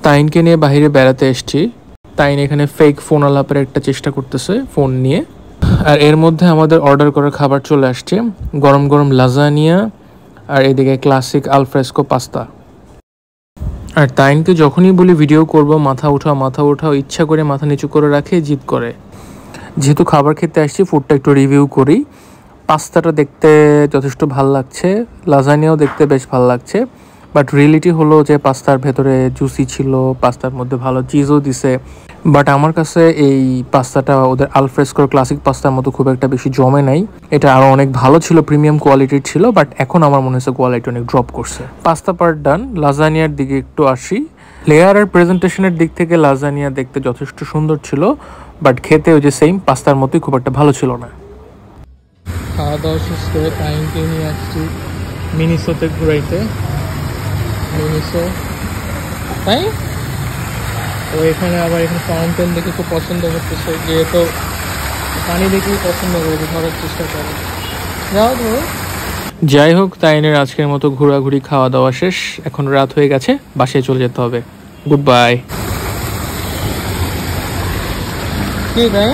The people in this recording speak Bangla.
তাইনকে নিয়ে বাইরে বেড়াতে এসেছি। তাইন এখানে ফেক ফোন আলাপের একটা চেষ্টা করতেছে ফোন নিয়ে। আর এর মধ্যে আমাদের অর্ডার করা খাবার চলে আসছে, গরম গরম লাজানিয়া আর এদিকে ক্লাসিক আলফ্রেস্কো পাস্তা। আর তাইনকে যখনই বলি ভিডিও করব মাথা উঠাও ইচ্ছা করে মাথা নিচু করে রাখে, জিদ করে। যেহেতু খাবার খেতে আসছি ফুডটা একটু রিভিউ করি। পাস্তাটা দেখতে যথেষ্ট ভাল লাগছে, লাজানিয়াও দেখতে বেশ ভাল লাগছে, বাট রিয়েলিটি হলো যে পাস্তার ভেতরে জুসি ছিল, পাস্তার মধ্যে ভালো চিজও দিছে, বাট আমার কাছে এই পাস্তাটা ওদের আলফ্রেস্কোর ক্লাসিক পাস্তার মতো খুব একটা বেশি জমে নাই। এটা আরও অনেক ভালো ছিল, প্রিমিয়াম কোয়ালিটির ছিল, বাট এখন আমার মনে হচ্ছে কোয়ালিটি অনেক ড্রপ করছে। পাস্তা পার্ট ডান, লাজানিয়ার দিকে একটু আসি। লেয়ার আর প্রেজেন্টেশনের দিক থেকে লাজানিয়া দেখতে যথেষ্ট সুন্দর ছিল, বাট খেতে ওই যে সেম পাস্তার মতোই খুব একটা ভালো ছিল না। খাওয়া দাওয়া শেষ করে টাইমকে নিয়ে আসছি মিনিসোতে ঘুরাইতে। মিনিসো তাই তো এখানে আবার এখানে ফাউন্টেন দেখে খুব পছন্দ করতেছে, যেহেতু পানি দেখেই পছন্দ করে, ধরার চেষ্টা করে। যাও ধরো। যাই হোক, তাইনের আজকের মতো ঘোরাঘুরি খাওয়া দাওয়া শেষ, এখন রাত হয়ে গেছে, বাসায় চলে যেতে হবে। Good bye. কি তাই?